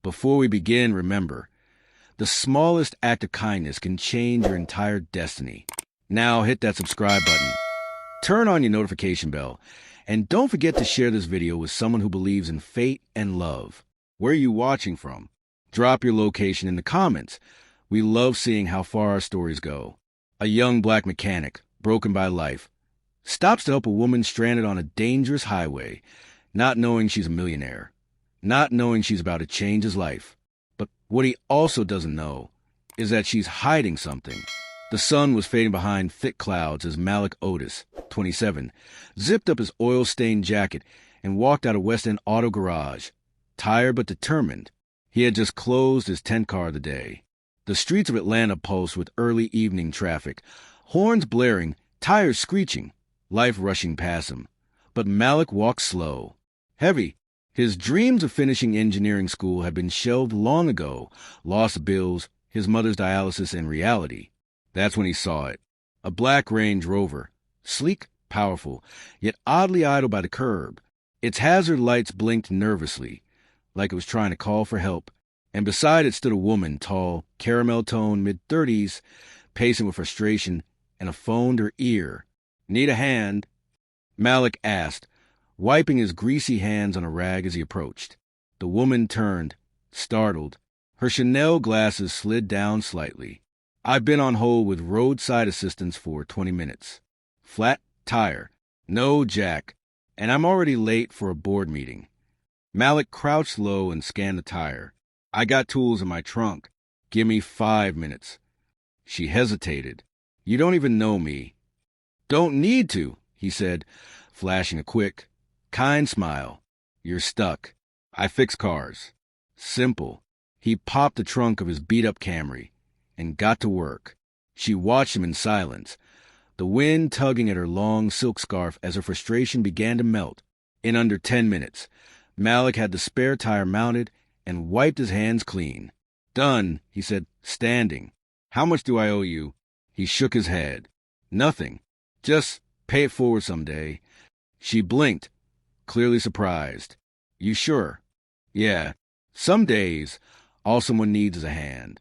Before we begin, remember, the smallest act of kindness can change your entire destiny. Now hit that subscribe button, turn on your notification bell, and don't forget to share this video with someone who believes in fate and love. Where are you watching from? Drop your location in the comments. We love seeing how far our stories go. A young black mechanic, broken by life, stops to help a woman stranded on a dangerous highway, not knowing she's a millionaire, not knowing she's about to change his life. But what he also doesn't know is that she's hiding something. The sun was fading behind thick clouds as Malik Otis, 27, zipped up his oil-stained jacket and walked out of West End Auto Garage. Tired but determined, he had just closed his 10th car of the day. The streets of Atlanta pulsed with early evening traffic, horns blaring, tires screeching, life rushing past him. But Malik walked slow, heavy. His dreams of finishing engineering school had been shelved long ago, lost bills, his mother's dialysis, and reality. That's when he saw it. A black Range Rover, sleek, powerful, yet oddly idle by the curb. Its hazard lights blinked nervously, like it was trying to call for help, and beside it stood a woman, tall, caramel-toned, mid-30s, pacing with frustration and a phone to her ear. "Need a hand?" Malik asked, wiping his greasy hands on a rag as he approached. The woman turned, startled. Her Chanel glasses slid down slightly. "I've been on hold with roadside assistance for 20 minutes. Flat tire, no jack, and I'm already late for a board meeting." Malik crouched low and scanned the tire. "I got tools in my trunk. Give me 5 minutes." She hesitated. "You don't even know me." "Don't need to," he said, flashing a quick, kind smile. "You're stuck. I fix cars." Simple. He popped the trunk of his beat-up Camry and got to work. She watched him in silence, the wind tugging at her long silk scarf as her frustration began to melt. In under 10 minutes, Malik had the spare tire mounted and wiped his hands clean. "Done," he said, standing. "How much do I owe you?" He shook his head. "Nothing. Just pay it forward someday." She blinked, clearly surprised. "You sure?" "Yeah. Some days, all someone needs is a hand."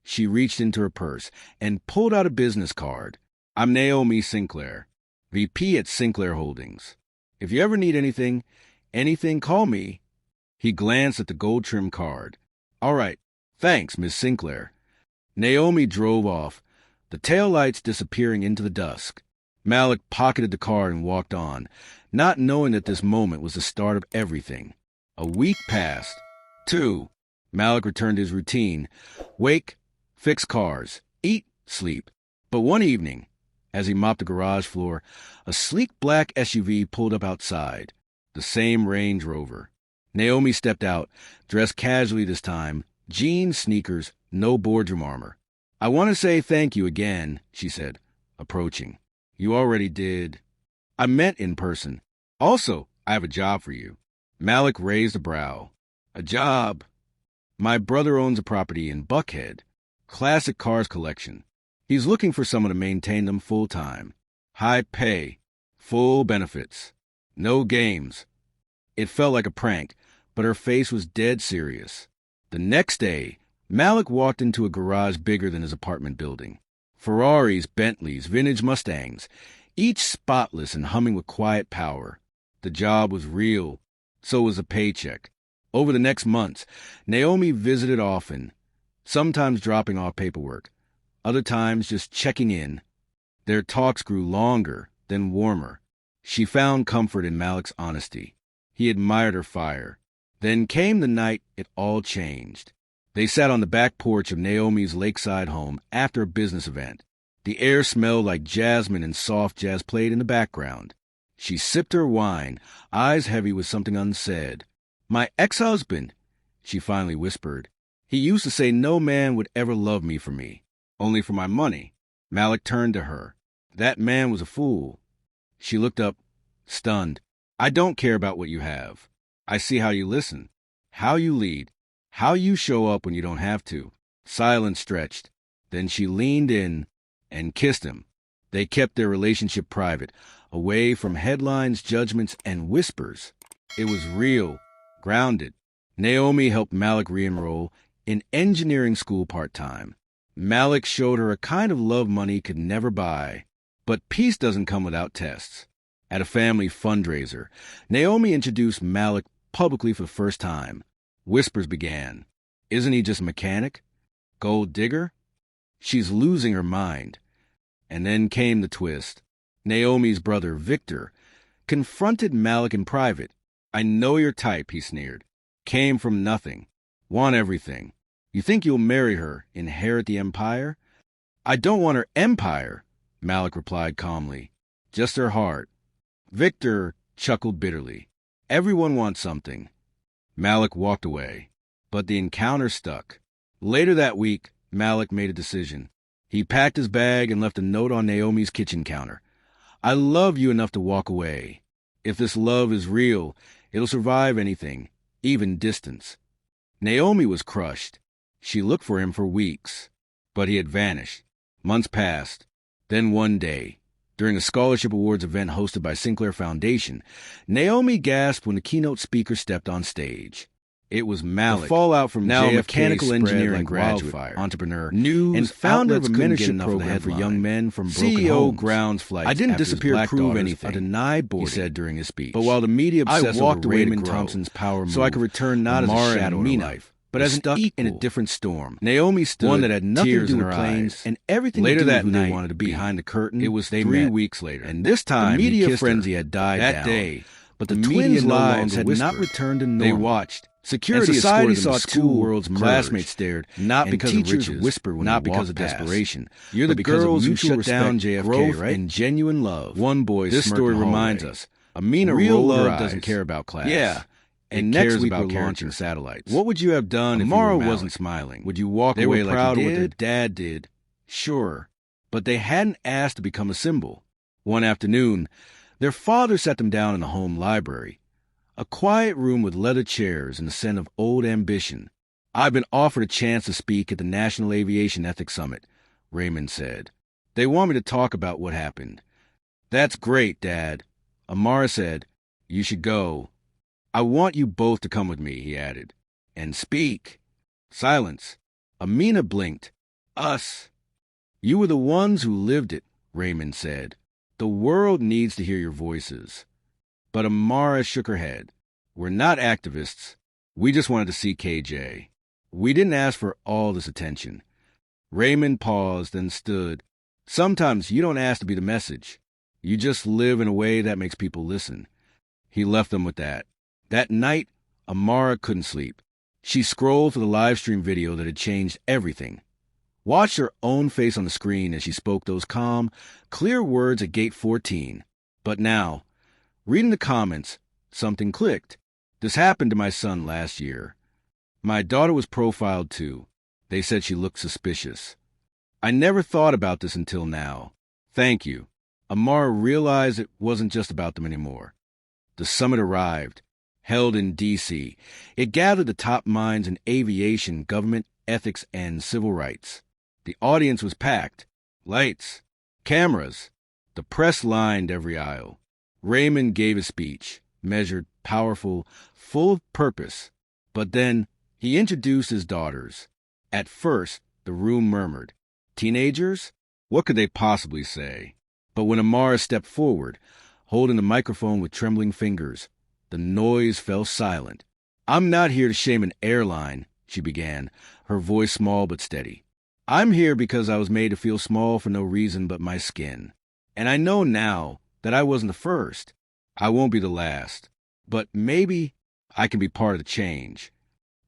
She reached into her purse and pulled out a business card. "I'm Naomi Sinclair, VP at Sinclair Holdings. If you ever need anything, call me." He glanced at the gold-trimmed card. "All right. Thanks, Miss Sinclair." Naomi drove off, the taillights disappearing into the dusk. Malik pocketed the card and walked on, not knowing that this moment was the start of everything. A week passed. 2. Malik returned to his routine. Wake, fix cars, eat, sleep. But one evening, as he mopped the garage floor, a sleek black SUV pulled up outside. The same Range Rover. Naomi stepped out, dressed casually this time, jeans, sneakers, no boardroom armor. "I want to say thank you again," she said, approaching. "You already did." "I meant in person. Also, I have a job for you." Malik raised a brow. "A job?" "My brother owns a property in Buckhead. Classic cars collection. He's looking for someone to maintain them full-time. High pay. Full benefits. No games." It felt like a prank, but her face was dead serious. The next day, Malik walked into a garage bigger than his apartment building. Ferraris, Bentleys, vintage Mustangs, each spotless and humming with quiet power. The job was real. So was the paycheck. Over the next months, Naomi visited often, sometimes dropping off paperwork, other times just checking in. Their talks grew longer, then warmer. She found comfort in Malik's honesty. He admired her fire. Then came the night it all changed. They sat on the back porch of Naomi's lakeside home after a business event. The air smelled like jasmine and soft jazz played in the background. She sipped her wine, eyes heavy with something unsaid. "My ex-husband," she finally whispered. "He used to say no man would ever love me for me, only for my money." Malik turned to her. "That man was a fool." She looked up, stunned. "I don't care about what you have. I see how you listen, how you lead, how you show up when you don't have to." Silence stretched. Then she leaned in and kissed him. They kept their relationship private, away from headlines, judgments, and whispers. It was real, grounded. Naomi helped Malik re-enroll in engineering school part-time. Malik showed her a kind of love money could never buy. But peace doesn't come without tests. At a family fundraiser, Naomi introduced Malik publicly for the first time. Whispers began. Isn't he just a mechanic? Gold digger? She's losing her mind. And then came the twist. Naomi's brother, Victor, confronted Malik in private. I know your type, he sneered. Came from nothing. Want everything. You think you'll marry her, inherit the empire? I don't want her empire, Malik replied calmly. Just her heart. Victor chuckled bitterly. Everyone wants something. Malik walked away. But the encounter stuck. Later that week, Malik made a decision. He packed his bag and left a note on Naomi's kitchen counter. I love you enough to walk away. If this love is real, it'll survive anything, even distance. Naomi was crushed. She looked for him for weeks, but he had vanished. Months passed. Then one day, during a scholarship awards event hosted by Sinclair Foundation, Naomi gasped when the keynote speaker stepped on stage. It was Malik, the fallout from now mechanical engineering graduate, entrepreneur, news, and founder of a mentorship program for young men from broken homes. Grounds flights. I didn't disappear to prove anything. I denied boarding, he said during his speech. But while the media obsessed over Raymond Thompson's power move, so I could return not as a shadow in life, but as an equal in a different storm. Naomi stood, one that had nothing to do with planes, and everything later that night, they wanted to be behind the curtain. It was 3 weeks later, and this time the media frenzy had died that day. But the twins' lives had not returned to normal. They watched. Security society saw two worlds. Classmates stared, not because of riches, whisper when not because of desperation. You're the girls who shut down JFK, right? And genuine love. One boy. This story reminds us: Amina, real love doesn't care about class. Yeah. And next week we're launching satellites. What would you have done if Amara wasn't smiling? Would you walk away like proud of what their dad did? Sure. But they hadn't asked to become a symbol. One afternoon, their father sat them down in the home library. A quiet room with leather chairs and the scent of old ambition. I've been offered a chance to speak at the National Aviation Ethics Summit, Raymond said. They want me to talk about what happened. That's great, Dad. Amara said, you should go. I want you both to come with me, he added, and speak. Silence. Amina blinked. Us. You were the ones who lived it, Raymond said. The world needs to hear your voices. But Amara shook her head. We're not activists. We just wanted to see KJ. We didn't ask for all this attention. Raymond paused and stood. Sometimes you don't ask to be the message. You just live in a way that makes people listen. He left them with that. That night, Amara couldn't sleep. She scrolled for the live stream video that had changed everything. Watched her own face on the screen as she spoke those calm, clear words at Gate 14. But now, reading the comments, something clicked. This happened to my son last year. My daughter was profiled too. They said she looked suspicious. I never thought about this until now. Thank you. Amara realized it wasn't just about them anymore. The summit arrived, held in D.C. It gathered the top minds in aviation, government, ethics, and civil rights. The audience was packed. Lights, cameras. The press lined every aisle. Raymond gave a speech, measured, powerful, full of purpose. But then he introduced his daughters. At first, the room murmured. Teenagers? What could they possibly say? But when Amara stepped forward, holding the microphone with trembling fingers, the noise fell silent. I'm not here to shame an airline, she began, her voice small but steady. I'm here because I was made to feel small for no reason but my skin. And I know now that I wasn't the first. I won't be the last. But maybe I can be part of the change.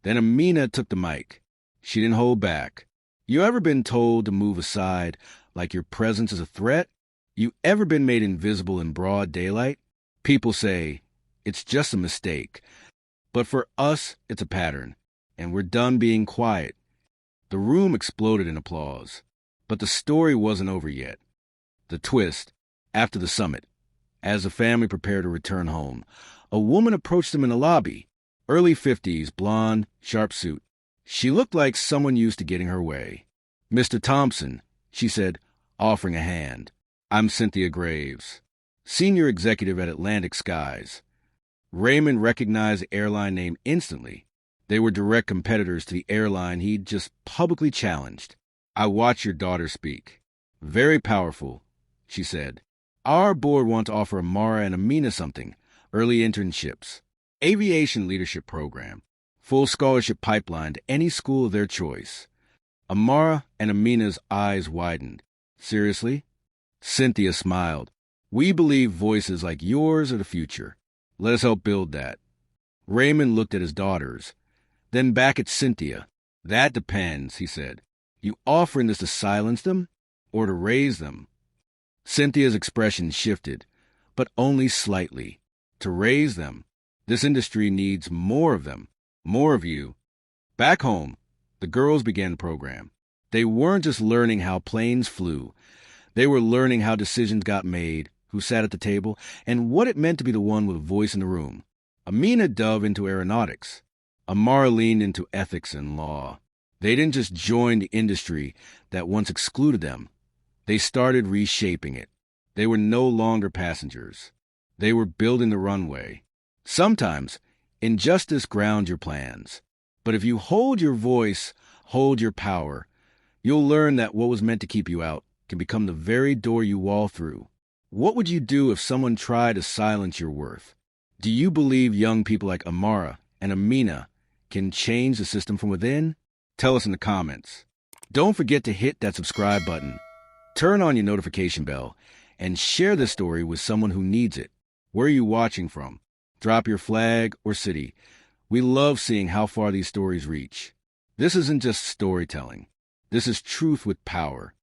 Then Amina took the mic. She didn't hold back. You ever been told to move aside like your presence is a threat? You ever been made invisible in broad daylight? People say, it's just a mistake. But for us, it's a pattern. And we're done being quiet. The room exploded in applause. But the story wasn't over yet. The twist, after the summit, as the family prepared to return home, a woman approached them in the lobby. Early 50s, blonde, sharp suit. She looked like someone used to getting her way. Mr. Thompson, she said, offering a hand. I'm Cynthia Graves, senior executive at Atlantic Skies. Raymond recognized the airline name instantly. They were direct competitors to the airline he'd just publicly challenged. I watched your daughter speak. Very powerful, she said. Our board wants to offer Amara and Amina something, early internships, aviation leadership program, full scholarship pipeline to any school of their choice. Amara and Amina's eyes widened. Seriously? Cynthia smiled. We believe voices like yours are the future. Let us help build that. Raymond looked at his daughters, then back at Cynthia. That depends, he said. You offering this to silence them or to raise them? Cynthia's expression shifted, but only slightly. To raise them. This industry needs more of them, more of you. Back home, the girls began the program. They weren't just learning how planes flew. They were learning how decisions got made, who sat at the table, and what it meant to be the one with a voice in the room. Amina dove into aeronautics. Amara leaned into ethics and law. They didn't just join the industry that once excluded them. They started reshaping it. They were no longer passengers. They were building the runway. Sometimes, injustice grounds your plans. But if you hold your voice, hold your power, you'll learn that what was meant to keep you out can become the very door you walk through. What would you do if someone tried to silence your worth? Do you believe young people like Amara and Amina can change the system from within? Tell us in the comments. Don't forget to hit that subscribe button, turn on your notification bell, and share this story with someone who needs it. Where are you watching from? Drop your flag or city. We love seeing how far these stories reach. This isn't just storytelling. This is truth with power.